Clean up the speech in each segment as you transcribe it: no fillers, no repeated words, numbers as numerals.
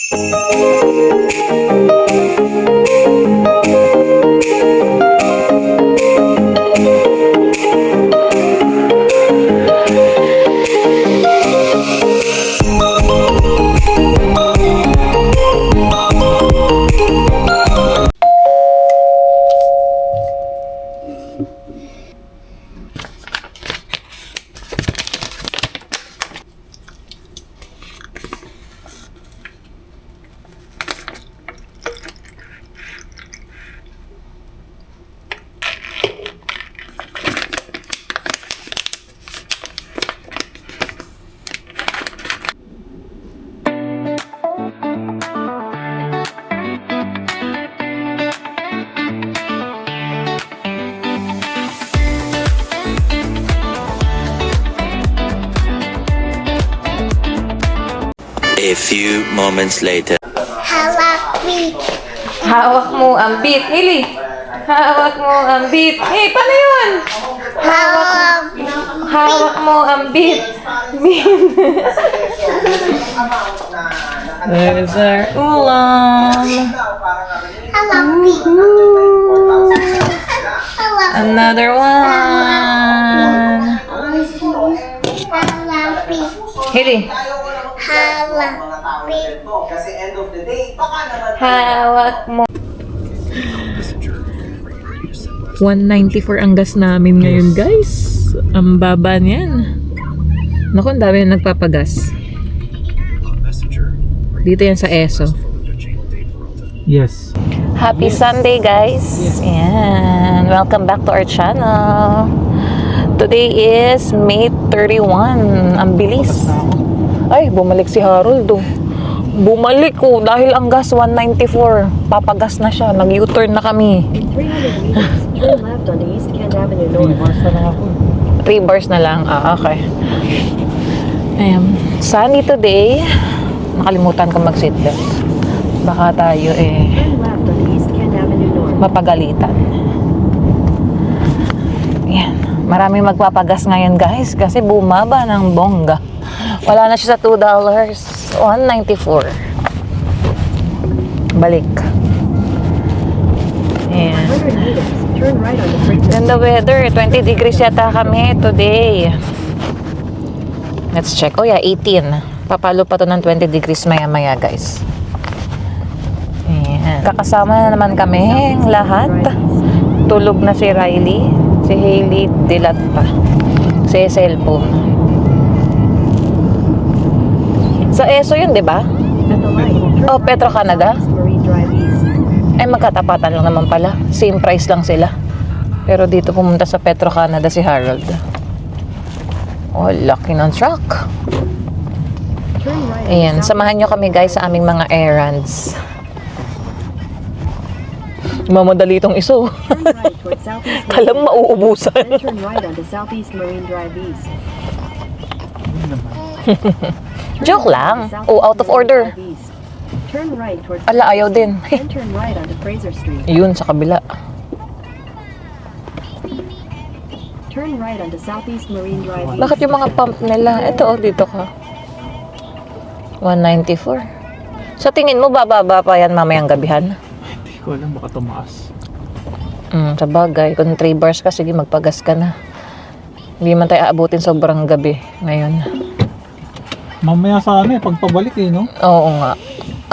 A few moments later. Hawak mo ang beat. Hili. Hawak mo ang beat. Hey, paano yun? Hawak mo ang beat. There's our ulam. Another one. Hili. Hawak mo. 194 ang gas namin ngayon, guys. Ang baba niyan. Naku, ang dami na nagpapagas. Dito yan sa ESO. Yes. Happy Sunday, guys. Yan. Welcome back to our channel. Today is May 31. Ang bilis. Ay, bumalik si Harold, oh. Bumalik, oh. Dahil ang gas 194. Papagas na siya. Nag-U-turn na kami. 3 bars na lang. Ah, okay. Ayan. Sunny today. Nakalimutan ko mag-seatbelt. Baka tayo mapagalitan. Ayan. Maraming magpapagas ngayon, guys. Kasi bumaba ng bongga. Wala na siya sa $2. 194. Balik. Ayan. Ganda weather. 20 degrees yata kami today. Let's check. Oh yeah, 18. Papalo pa to ng 20 degrees maya-maya, guys. Ayan. Kakasama na naman kami lahat. Tulog na si Riley. Si Hailey, dilat pa. Si cellphone. Sa ESO yun, di ba? Oh, Petro Canada? Ay, magkatapatan lang naman pala. Same price lang sila. Pero dito pumunta sa Petro Canada si Harold. Oh, laki ng truck. Ayan, samahan nyo kami, guys, sa aming mga errands. Mamadali itong iso. Kalang mauubusan. Joke lang. Oh, out of order. Ala, ayaw din. Yun, sa kabila. Bakit yung mga pump nila? Ito, oh, dito ka. 194. Sa tingin mo, bababa pa yan mamayang gabihan? Hindi ko alam, baka tumaas. Sa bagay. Kung 3 bars ka, sige, magpagas ka na. Hindi man tayo aabutin sobrang gabi ngayon. Mamaya sana pagpabalik no? Oo nga.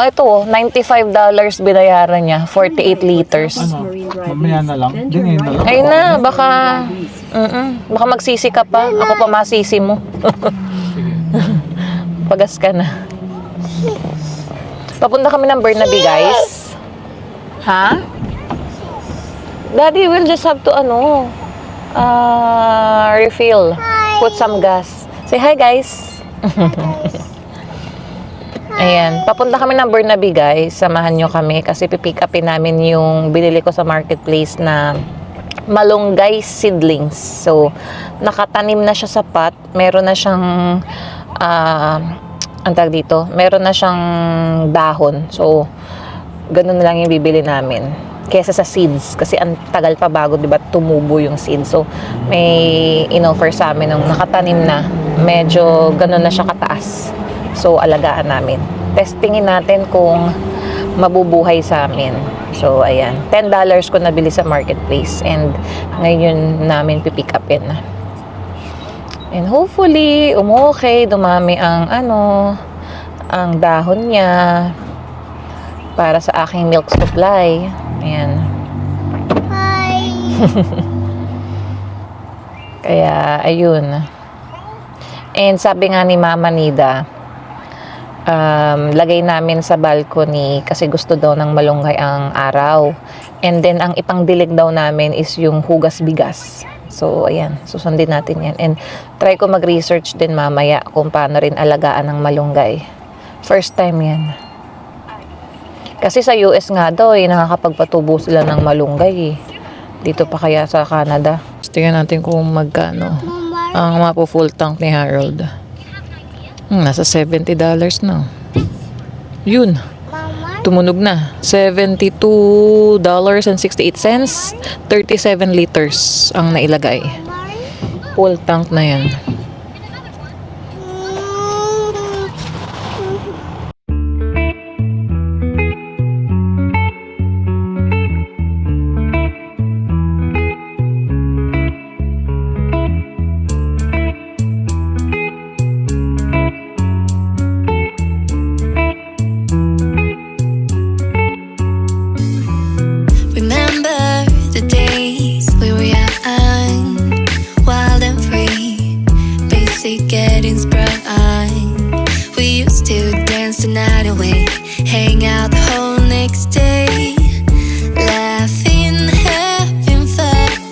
Ito, $95 binayaran niya. 48 liters. Ano? Mamaya na lang? Di ngayon na lang? Ay na, baka... baka magsisi ka pa. Ako pa masisi mo. Pagas ka na. Papunta kami ng Burnaby, guys. Ha? Daddy will just have to, refill. Put some gas. Say hi, guys. Ayan, papunta kami ng Burnaby, guys. Samahan nyo kami kasi pipick upin namin yung binili ko sa marketplace na malunggay seedlings. So, nakatanim na siya sa pot. Meron na siyang ang tawag dito, meron na siyang dahon. So, ganun na lang yung bibili namin kesa sa seeds kasi ang tagal pa bago, diba, tumubo yung seeds. So, may in-offer sa amin nung nakatanim na, medyo ganun na siya kataas. So, alagaan namin. testingin natin kung mabubuhay sa amin. So, ayan. $10 ko nabili sa marketplace and ngayon namin pipick upin. And hopefully, umokay, dumami ang ang dahon niya para sa aking milk supply. Ayan. Hi! Kaya, ayun. And sabi nga ni Mama Nida, lagay namin sa balcony kasi gusto daw ng malunggay ang araw. And then, ang ipangdilig daw namin is yung hugas bigas. So, ayan. Susundin natin yan. And try ko mag-research din mamaya kung paano rin alagaan ng malunggay. First time yan. Kasi sa US nga daw, nakakapagpatubo sila ng malunggay. Dito pa kaya sa Canada. Tingnan natin kung magkano ang mapo full tank ni Harold. Nasa $70 na. Yun. Tumunog na. $72.68. 37 liters ang nailagay. Full tank na yan. Remember the days we were young, wild and free, basic getting sprung. We used to dance the night away, hang out the whole next day, laughing, having fun.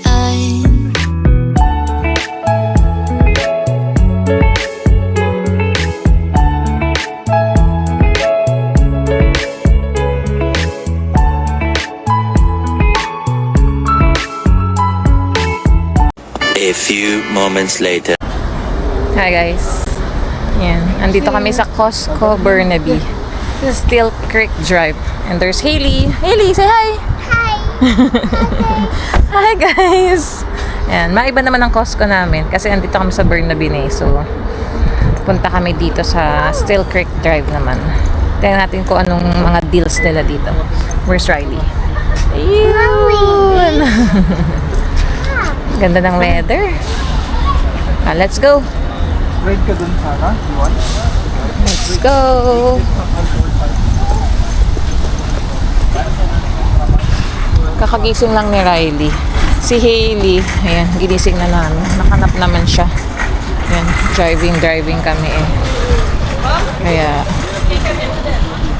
A few moments later. Hi guys. Yan. Andito kami sa Costco Burnaby. Still Creek Drive. And there's Hailey. Hailey, say hi! Hi! Hi guys! Yan. Maiba naman ang Costco namin. Kasi andito kami sa Burnaby na eh. So, punta kami dito sa Still Creek Drive naman. Tingnan natin kung anong mga deals nila dito. Where's Riley? Ayun! Ganda ng weather. Let's go! Ride ka dun, Sarah? You want? Let's go! Kakagising lang ni Riley. Si Hailey, ayan, ginising na namin. Nakanap naman siya. Ayan, driving kami eh. Kaya,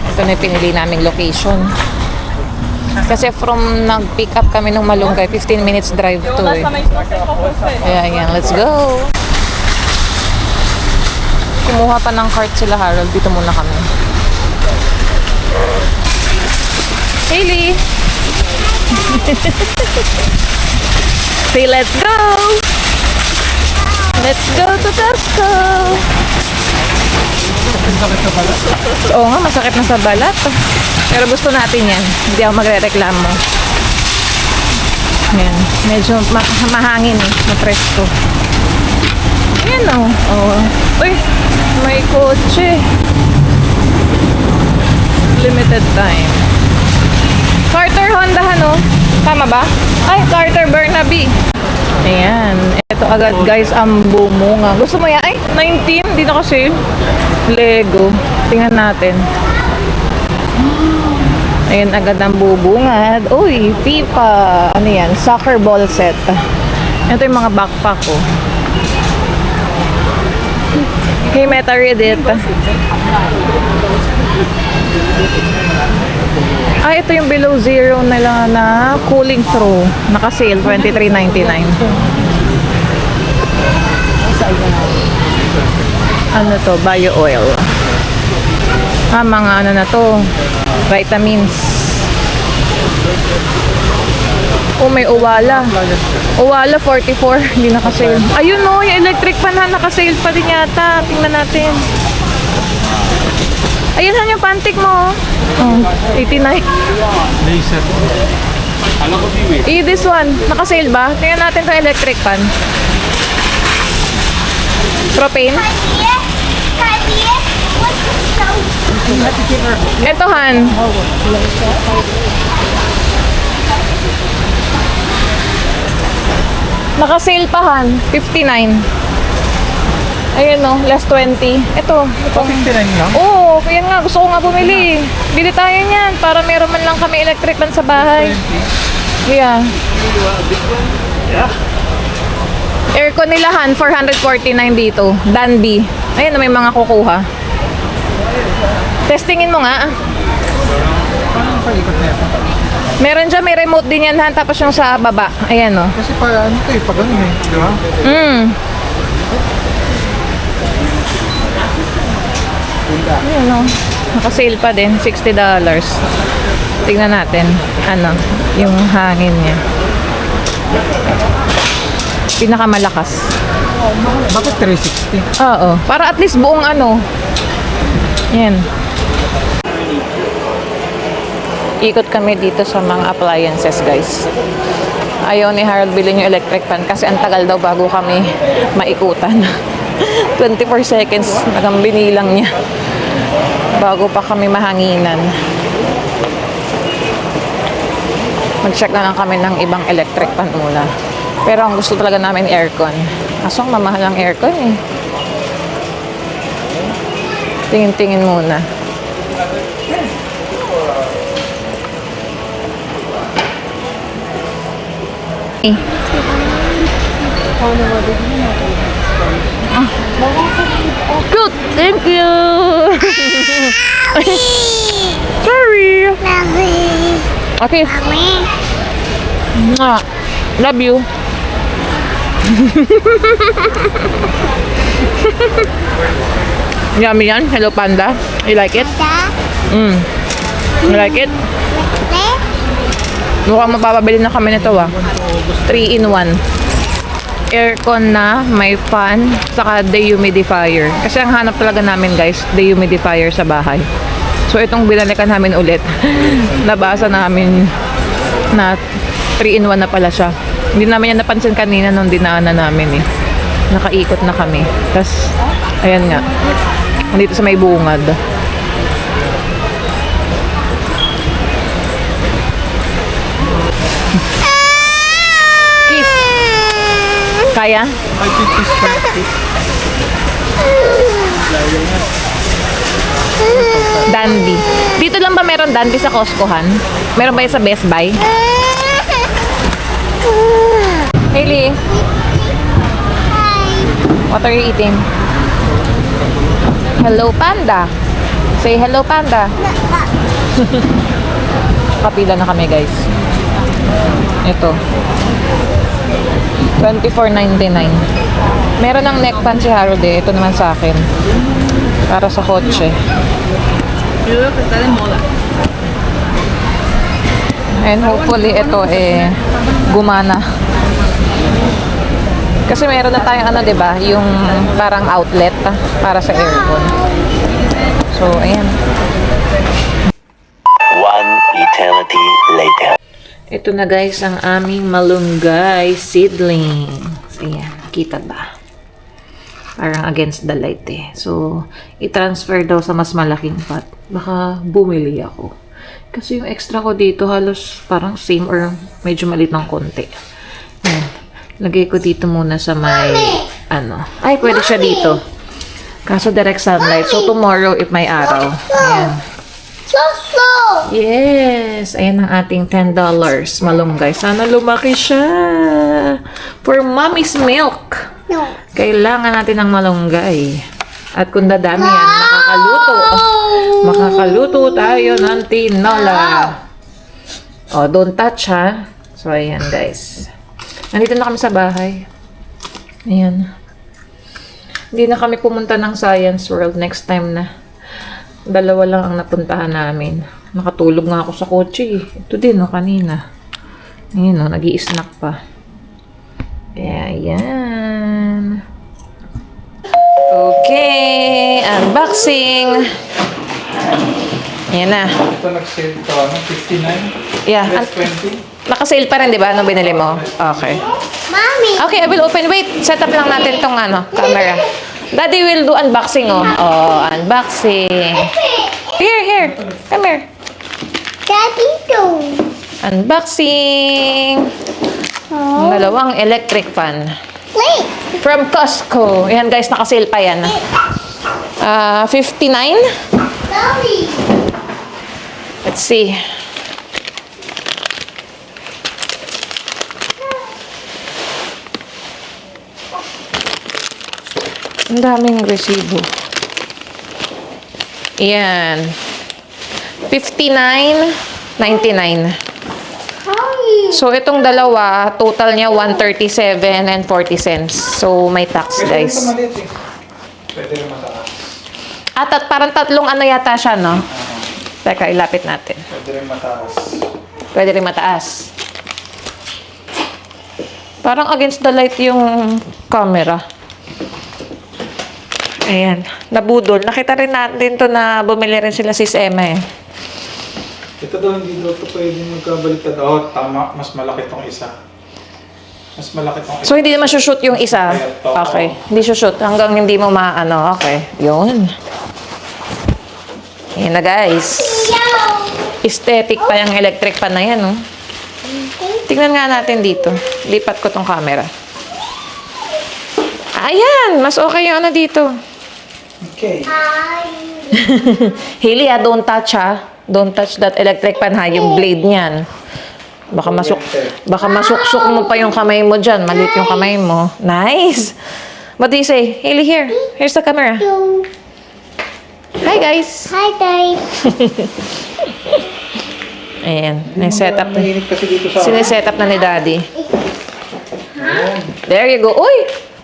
ito na yung pinili naming location. Kasi from nag-pick up kami ng Malunggay, 15 minutes drive to eh. Kaya ayan, let's go! Kumuha pa ng cart sila Harold. Dito muna kami. Hailey! Say let's go! Let's go to Costco! Oo nga, masakit na sa balat. Pero gusto natin yan. Hindi ako magre-reklamo. Ayan. Medyo mahangin eh. Mapresko. Ayan o. Oh. Uy, may kotse. Limited time. Carter Honda ano? Tama ba? Ay, Carter Burnaby. Ayan. Ito agad guys ang bumunga. Gusto mo yan? Ay, 19. Hindi na kasi. Lego. Tingnan natin. Ayan agad ang bubungad. Uy, FIFA. Ano yan? Soccer ball set. Ito yung mga backpack ko. Hey, Meta Reddit. Ah, ito yung below zero nila na cooling through. Naka-sale, $23.99. Ano to? Bio oil. Ah, mga ano na to. Vitamins. Oh, may Owala. Owala 44. Hindi naka-sale. Ayun no, yung electric fan na naka-sale pa din yata. Tingnan natin. Ayun saan yung pantik mo. Oh, 89. Laser. This one. Naka-sale ba? Tingnan natin itong electric fan. Propane. What's the sound? Ito, Han. Naka-sale pa, Han. 59. Ayun, no. Less 20. Ito. 59 lang? Oo, kaya nga. Gusto ko nga bumili. Bili tayo niyan para meron man lang kami electric fan sa bahay. Yeah. Aircon nila, Han. 449 dito. Danby. Ayun, may mga kukuha. Testingin mo nga. Paano ang paikot na ito? Meron dyan, may remote din yan, Han. Tapos yung sa baba. Ayan, no. Kasi pa ano ito eh, pag ganun eh, di ba? Ayan, no. Naka-sale pa din. $60. Tingnan natin. Ano, yung hangin niya. Pinakamalakas. Bakit 360? Oo. Para at least buong ano. Yan. Ikot kami dito sa mga appliances, guys. Ayaw ni Harold bilhin yung electric fan kasi ang tagal daw bago kami maikutan. 24 seconds nagang binilang niya bago pa kami mahanginan. Mag-check na lang kami ng ibang electric fan muna. Pero ang gusto talaga namin aircon. Kaso ang mamahal ang aircon eh. Tingin-tingin muna. Eh. Good, thank you. Sorry. Okay. Mwah. Love you. Yummy yan. Hello Panda. You like it? You like it? Mukhang mapapabili na kami nito 3-in-1. Aircon na, may fan, saka dehumidifier. Kasi ang hanap talaga namin guys, dehumidifier sa bahay. So itong binalikan namin ulit. Nabasa namin na 3-in-1 na pala siya. Hindi namin yan napansin kanina nung dinaanan namin eh. Nakaikot na kami. Tapos, ayan nga. Dito sa may bungad. Kiss. Kaya? 550 Danby. Dito lang ba meron Danby sa Costcohan? Meron ba yun sa Best Buy? Hailey. What are you eating? Hello Panda. Say hello Panda. Kapila na kami guys. Ito. $24.99. Meron ng neck fan si Harold eh. Ito naman sa akin. Para sa kotse. And hopefully ito eh gumana. Kasi meron na tayong ano, 'di ba? Yung parang outlet para sa aircon. So, ayan. One eternity later. Ito na guys ang aming malunggay seedlings. Ayan, kita ba? Parang against the light eh. So, i-transfer daw sa mas malaking pot. Baka bumili ako. Kasi yung extra ko dito halos parang same or medyo maliit ng konti. Ayan. Lagay ko dito muna sa may, ano. Ay, pwede siya dito. Kaso direct sunlight. So, tomorrow if may araw. Ayan. Yes! Ayan ang ating $10 malunggay. Sana lumaki siya. For mommy's milk. Kailangan natin ng malunggay. At kung dadami yan, makakaluto. Makakaluto tayo ng tinola. Oh, don't touch ha. So, ayan guys. Nandito na kami sa bahay. Ayan. Hindi na kami pumunta ng Science World. Next time na. Dalawa lang ang napuntahan namin. Nakatulog nga ako sa kotse. Ito din, no, kanina. Ayan, no, nag-i-snack pa. Kaya, ayan. Okay. Unboxing. Ayan na. Ito nag-sale ito, ano? 59? Yeah. Less 20? Naka-sale pa rin, di ba? Anong binili mo? Okay. Mommy. Okay, I will open. Wait, set up lang natin tong ano, camera. Daddy will do unboxing, oh. Oh, unboxing. Here. Come here. Daddy too. Unboxing. Ang dalawang electric fan. Wait. From Costco. Yan guys, naka-sale pa yan. 59. Daddy. Let's see. Ang daming resibo. Yan. 59.99. So, itong dalawa, total niya 137 and 40 cents. So, may tax, Pwede rin guys. sa maliit eh. Pwede rin mataas. At parang tatlong ano yata siya, no? Teka, ilapit natin. Pwede rin mataas. Pwede rin mataas. Parang against the light yung camera. Ayan, nabudol. Nakita rin natin to na bumili rin sila sis Emma eh. Ito daw, hindi daw ito pwede magkabaliktad. Oh, tama. Mas malaki tong isa. Mas malaki tong isa. So, hindi naman shoot yung isa. Okay, hindi shoot. Hanggang hindi mo maano. Okay, yun. Ayan na guys. Aesthetic pa yung electric pan na yan, no? Tingnan nga natin dito. Lipat ko tong camera. Ayan! Mas okay yung ano dito. Okay. Hailey, don't touch ha. Don't touch that electric pan ha. Yung blade niyan. Baka masuksok mo pa yung kamay mo dyan. Maliit yung kamay mo. Nice! What do you say? Hailey, here. Here's the camera. Hi, guys. Hi, guys. Ayan. May-setup. Mainit kasi dito sa Sineset-up na ni Daddy. There you go. Uy!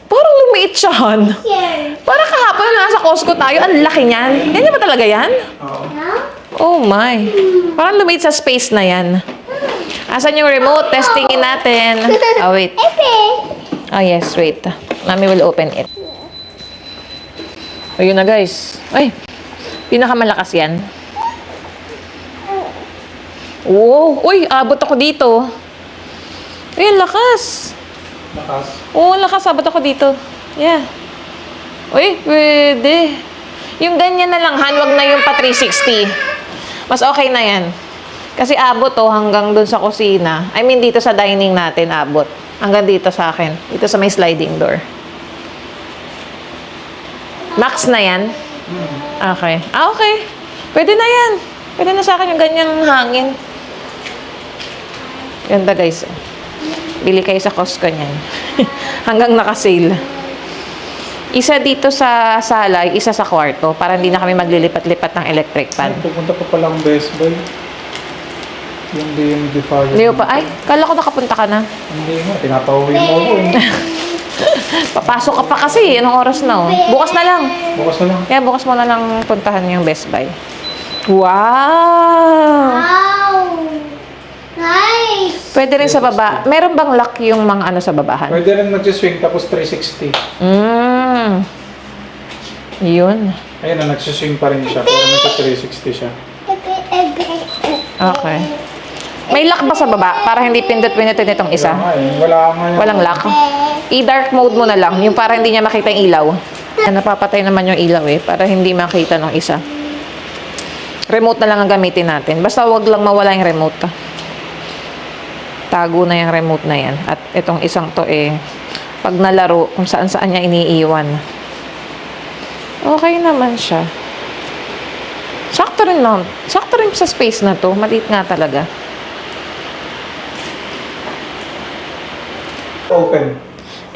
Parang lumiit siya, Han. Here. Parang kahapon na nasa Costco tayo. Ang laki niyan. Ganyan ba talaga yan? Oh my. Parang lumiit sa space na yan. Asan yung remote? Testingin natin. Oh, wait. Oh, yes. Wait. Mami will open it. Ayun na, guys. Ay. Pinakamalakas yan. Wow. Uy, abot ako dito. Ay, lakas. Lakas. Oo, lakas. Abot ako dito. Yeah. Uy, pwede. Yung ganyan na lang, Han. Wag na yung pa 360. Mas okay na yan. Kasi abot hanggang dun sa kusina. I mean, dito sa dining natin, abot. Hanggang dito sa akin. Dito sa may sliding door. Max na yan? Okay. Okay. Pwede na yan. Pwede na sa akin yung ganyang hangin. Ganda, guys. Bili kayo sa Costco niyan. Hanggang naka-sale. Isa dito sa sala, isa sa kwarto, para hindi na kami maglilipat-lipat ng electric fan. Pupunta pa pala ang Best Buy. Yung dehumidifier. Leo pa, ay, kala ko nakapunta ka na. Hindi nga, tinatawin mo ako eh. Papasok ka pa kasi, anong oras na oh. Bukas na lang. Bukas na lang. Kaya bukas mo na lang puntahan yung Best Buy. Wow! Wow. Nice. Pwede rin sa baba. Meron bang lock yung mga ano sa babahan? Pwede rin mag-swing tapos 360. Yun. Ayun na, nagsiswing pa rin siya. Pero nagka-360 siya. Okay. May lock ba sa baba? Para hindi pindot-pindutin itong isa? Wala nga eh. Wala nga yun. Walang lock? I-dark mode mo na lang. Yung para hindi niya makita yung ilaw. Napapatay naman yung ilaw eh. Para hindi makita ng isa. Remote na lang ang gamitin natin. Basta wag lang mawala yung remote. Tago na yung remote na yan. At itong isang to pag nalaro, kung saan-saan niya iniiwan. Okay naman siya. Sakto rin lang. Sakto rin sa space na to. Maliit nga talaga. Open.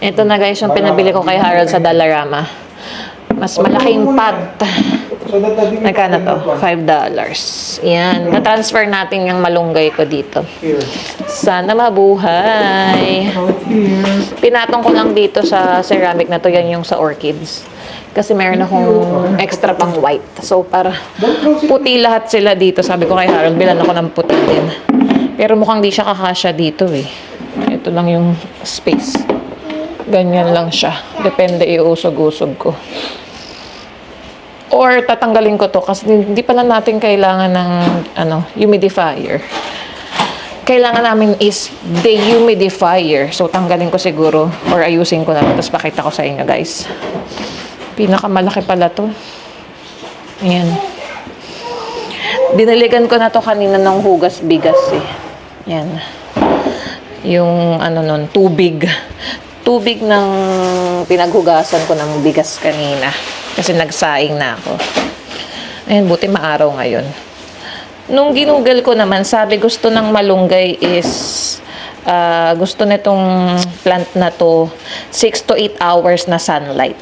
Ito na guys yung pinabili ko kay Harold sa Dollarama. Mas malaking pot. So, dadading Nagkano to? $5. Yan. Na-transfer natin yung malunggay ko dito. Here. Sana mabuhay. Out here. Pinatong ko lang dito sa ceramic na to. Yan yung sa orchids. Kasi meron akong extra pang white. So, para puti lahat sila dito. Sabi ko kay Harold, bilan ako ng puti din. Pero mukhang di siya kakasya dito eh. Ito lang yung space. Ganyan lang siya. Depende, iusog-usog ko. Or tatanggalin ko to kasi hindi pala natin kailangan ng humidifier. Kailangan namin is dehumidifier. So tanggalin ko siguro or ayusin ko na lang. Tapos pakita ko sa inyo guys. Pinakamalaki pala to. Ayan. Diniligan ko na to kanina ng hugas bigas eh. Yan. Yung ano nun, tubig. Tubig ng pinaghugasan ko ng bigas kanina. Kasi nagsaing na ako. Ayan, buti maaraw ngayon. Nung ginugol ko naman, sabi gusto ng malunggay is gusto nitong plant na to 6 to 8 hours na sunlight.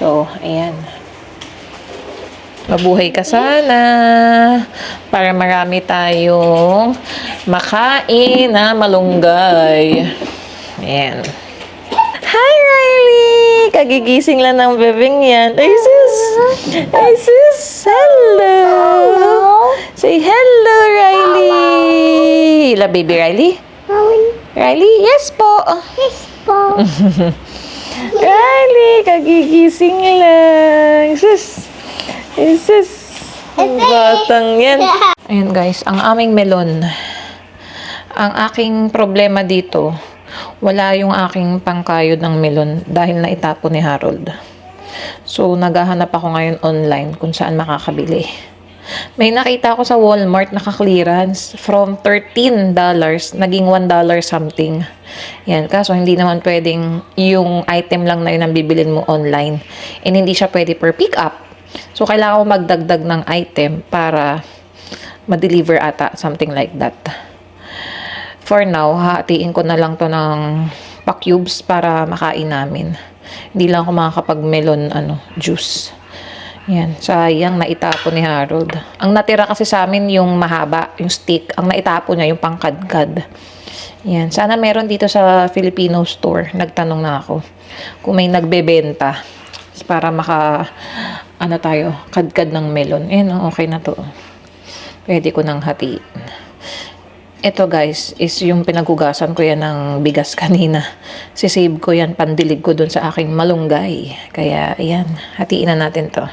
So, ayan. Mabuhay ka sana para marami tayong makain na malunggay. Ayan. Hi, Riley! Kagigising lang ng bebeng yan. Ay, sis! Ay, sis! Hello! Say hello, Riley! La baby Riley? Riley? Yes po! Yes po. Riley! Kagigising lang! Sis! Sis! Ang batang yan. Ayan guys, ang aming melon. Ang aking problema dito, wala yung aking pangkayod ng melon dahil naitapon ni Harold. So, naghahanap ako ngayon online kung saan makakabili. May nakita ako sa Walmart naka-clearance from $13, naging $1 something. Yan, kaso hindi naman pwedeng yung item lang na yun ang bibilin mo online. And hindi siya pwede per pick up. So, kailangan ko magdagdag ng item para ma-deliver ata, something like that. For now, hatiin ko na lang to ng pa-cubes para makain namin. Hindi lang ako makakapag-melon juice. Yan, sayang naitapon ni Harold. Ang natira kasi sa amin yung mahaba, yung stick. Ang naitapon niya yung pangkadkad. Yan, sana meron dito sa Filipino store. Nagtanong na ako kung may nagbebenta para tayo, kadkad ng melon. Okay na to. Pwede ko nang hatiin. Ito guys, is yung pinaghugasan ko yan ng bigas kanina. Sisave ko yan, pandilig ko dun sa aking malunggay. Kaya, ayan, hatiin na natin to.